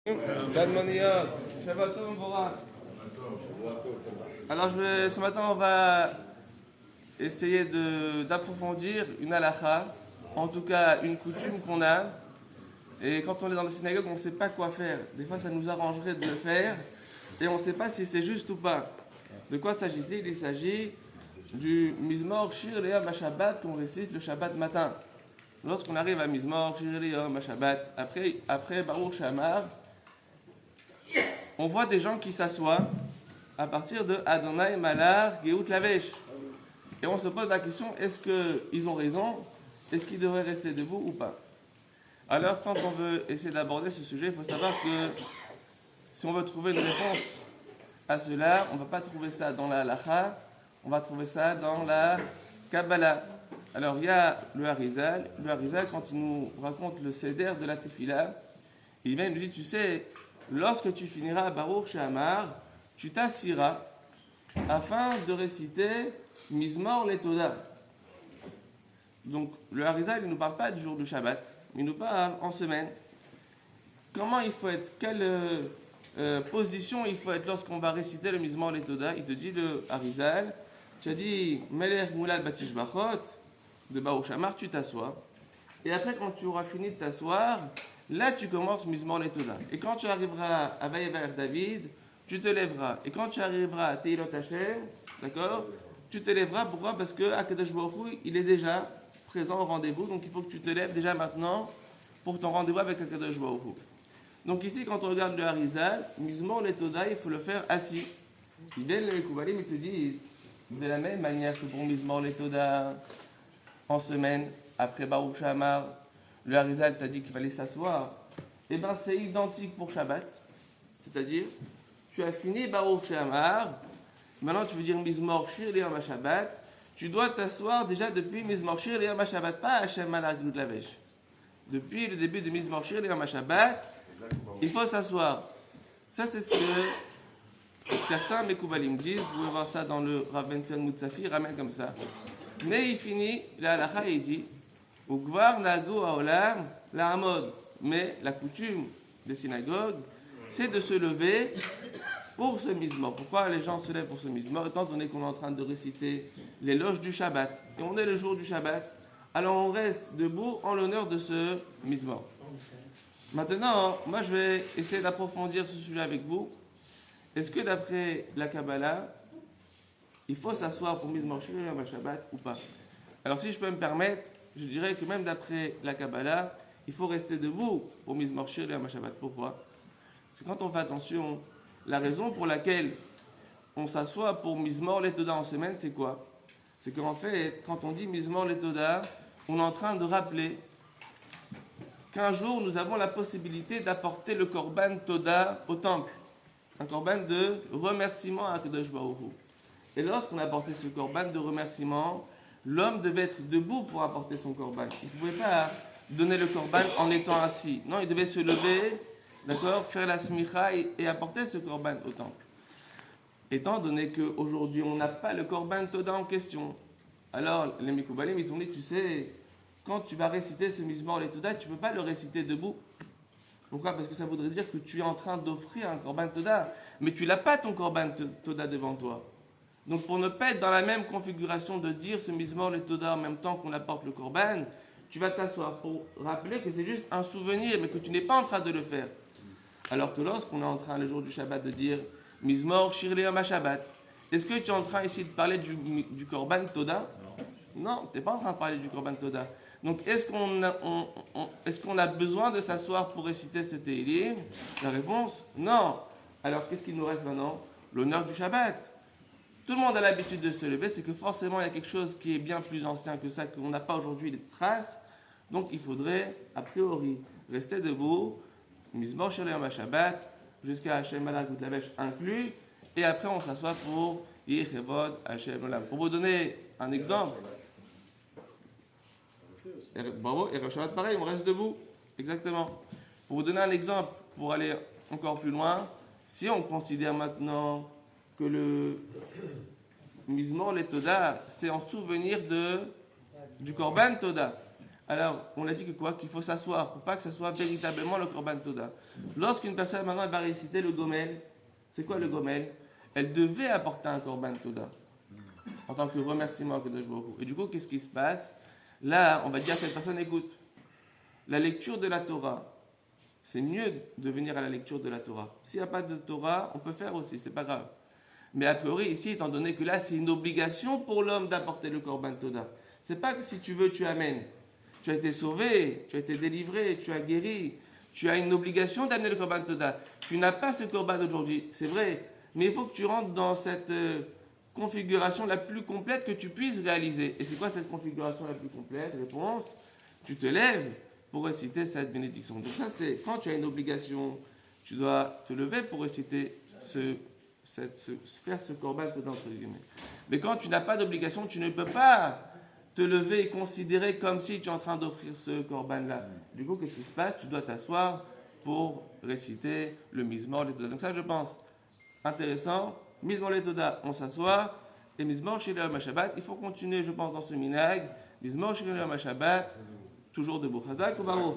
Shabbat Tov, Mvorach. Alors ce matin on va essayer d'approfondir une halakha, en tout cas une coutume qu'on a. Et quand on est dans la synagogue, on ne sait pas quoi faire. Des fois ça nous arrangerait de le faire et on ne sait pas si c'est juste ou pas. De quoi s'agit-il? Il s'agit du Mizmor Shir Le'am HaShabbat qu'on récite le Shabbat matin. Lorsqu'on arrive à Mizmor Shir Le'am HaShabbat, après Baruch Shamar, on voit des gens qui s'assoient à partir de Adonai Malar Geout Lavesh. Et on se pose la question, est-ce qu'ils ont raison? Est-ce qu'ils devraient rester debout ou pas? Alors, quand on veut essayer d'aborder ce sujet, il faut savoir que si on veut trouver une réponse à cela, on ne va pas trouver ça dans la halacha, on va trouver ça dans la Kabbalah. Alors, il y a le Harizal. Le Harizal, quand il nous raconte le Seder de la Tefila, il vient et nous dit, tu sais, lorsque tu finiras Baruch Shamar, tu t'assiras afin de réciter Mizmor Letoda. Donc, le Harizal, il ne nous parle pas du jour du Shabbat, mais il nous parle en semaine. Comment il faut être, quelle position il faut être lorsqu'on va réciter le Mizmor Letoda? Il te dit, le Harizal, tu as dit Melech Moulad Batish Bachot de Baruch Shamar, tu t'assois. Et après, quand tu auras fini de t'asseoir, là, tu commences Mizmor Letoda. Et quand tu arriveras à Vayevaer David, tu te lèveras. Et quand tu arriveras à Teilot Hashem, d'accord, tu te lèveras. Pourquoi? Parce que Akadosh Baruch Hu, il est déjà présent au rendez-vous. Donc, il faut que tu te lèves déjà maintenant pour ton rendez-vous avec Akadosh Baruch Hu. Donc, ici, quand on regarde le Harizal, Mizmor Letoda, il faut le faire assis. Ils viennent les Mekoubalim, ils te disent de la même manière que pour Mizmor Letoda en semaine, après Baruch Shamar, le Harizal t'a dit qu'il fallait s'asseoir. Eh bien, c'est identique pour Shabbat. C'est-à-dire, tu as fini Baruch Shamar, maintenant tu veux dire Mizmor Shir Le'am HaShabbat, tu dois t'asseoir déjà depuis Mizmor Shir Le'am HaShabbat, pas Hashem Malach Geout Lavesh. Depuis le début de Mizmor Shir Le'am HaShabbat, il faut s'asseoir. Ça, c'est ce que certains Mekoubalim disent. Vous pouvez voir ça dans le Rav Ben Mutzafi, il ramène comme ça. Mais il finit, la halakha, il dit Ugvar Nago Haolam la Hamod. Mais la coutume des synagogues, c'est de se lever pour ce Mizmor. Pourquoi les gens se lèvent pour ce Mizmor? Étant donné qu'on est en train de réciter l'éloge du Shabbat, et on est le jour du Shabbat, alors on reste debout en l'honneur de ce Mizmor. Maintenant, moi je vais essayer d'approfondir ce sujet avec vous. Est-ce que d'après la Kabbalah, il faut s'asseoir pour Mizmor Shir Le'am HaShabbat ou pas? Alors si je peux me permettre, je dirais que même d'après la Kabbalah, il faut rester debout pour Mizmor Shir Le'am HaShabbat. Pourquoi? Parce que quand on fait attention, la raison pour laquelle on s'assoit pour Mizmor Letoda en semaine, c'est quoi? C'est qu'en fait, quand on dit Mizmor Letoda, on est en train de rappeler qu'un jour, nous avons la possibilité d'apporter le Korban Toda au temple. Un Korban de remerciement à Akadosh Baruch Hu. Et lorsqu'on a apporté ce Korban de remerciement, l'homme devait être debout pour apporter son Korban. Il ne pouvait pas donner le Korban en étant assis. Non, il devait se lever, d'accord, faire la smicha et apporter ce Korban au temple. Étant donné qu'aujourd'hui, on n'a pas le Korban Toda en question, alors les Mekoubalim, ils t'ont dit, tu sais, quand tu vas réciter ce Mizmor Letoda, tu ne peux pas le réciter debout. Pourquoi? Parce que ça voudrait dire que tu es en train d'offrir un Korban Toda, mais tu n'as pas ton Korban Toda devant toi. Donc pour ne pas être dans la même configuration de dire ce Mizmor Letoda en même temps qu'on apporte le Korban, tu vas t'asseoir pour rappeler que c'est juste un souvenir, mais que tu n'es pas en train de le faire. Alors que lorsqu'on est en train, le jour du Shabbat, de dire Mizmor Shir Le'am HaShabbat, est-ce que tu es en train ici de parler du Korban Toda? Non, tu n'es pas en train de parler du Korban Toda. Donc est-ce qu'on a besoin de s'asseoir pour réciter ce Tehillim? La réponse, non. Alors qu'est-ce qu'il nous reste maintenant? L'honneur du Shabbat. Tout le monde a l'habitude de se lever, c'est que forcément il y a quelque chose qui est bien plus ancien que ça, qu'on n'a pas aujourd'hui les traces. Donc il faudrait, a priori, rester debout, Mizmor Shir Le'am HaShabbat, jusqu'à Hashem Malach Geout Lavesh inclus, et après on s'assoit pour Yechevod Hashem Olam. Pour vous donner un exemple, bravo, et Shabbat pareil, on reste debout, exactement. Pour vous donner un exemple, pour aller encore plus loin, si on considère maintenant que le Mizmor Letoda, c'est en souvenir du Korban Toda. Alors, on a dit que quoi? Qu'il faut s'asseoir pour pas que ce soit véritablement le Korban Toda. Lorsqu'une personne maintenant va réciter le Gomel, c'est quoi le Gomel? Elle devait apporter un Korban Toda en tant que remerciement à Kadosh Baruch Hu. Et du coup, qu'est-ce qui se passe? Là, on va dire à cette personne, écoute, la lecture de la Torah, c'est mieux de venir à la lecture de la Torah. S'il n'y a pas de Torah, on peut faire aussi, c'est pas grave. Mais a priori, ici, étant donné que là, c'est une obligation pour l'homme d'apporter le Korban Toda. C'est pas que si tu veux, tu amènes. Tu as été sauvé, tu as été délivré, tu as guéri. Tu as une obligation d'amener le Korban Toda. Tu n'as pas ce Korban aujourd'hui, c'est vrai. Mais il faut que tu rentres dans cette configuration la plus complète que tu puisses réaliser. Et c'est quoi cette configuration la plus complète? Réponse, tu te lèves pour réciter cette bénédiction. Donc ça, c'est quand tu as une obligation, tu dois te lever pour réciter faire ce Korban Toda entre guillemets. Mais quand tu n'as pas d'obligation, tu ne peux pas te lever et considérer comme si tu es en train d'offrir ce Korban-là. Du coup, qu'est-ce qui se passe? Tu dois t'asseoir pour réciter le Mizmor les Toda. Donc ça, je pense, intéressant. Mizmor les Toda, on s'assoit. Et Mizmor chez le Shabbat, il faut continuer, je pense, dans ce minag. Mizmor chez le Shabbat, toujours debout. Chazak ou Baruch?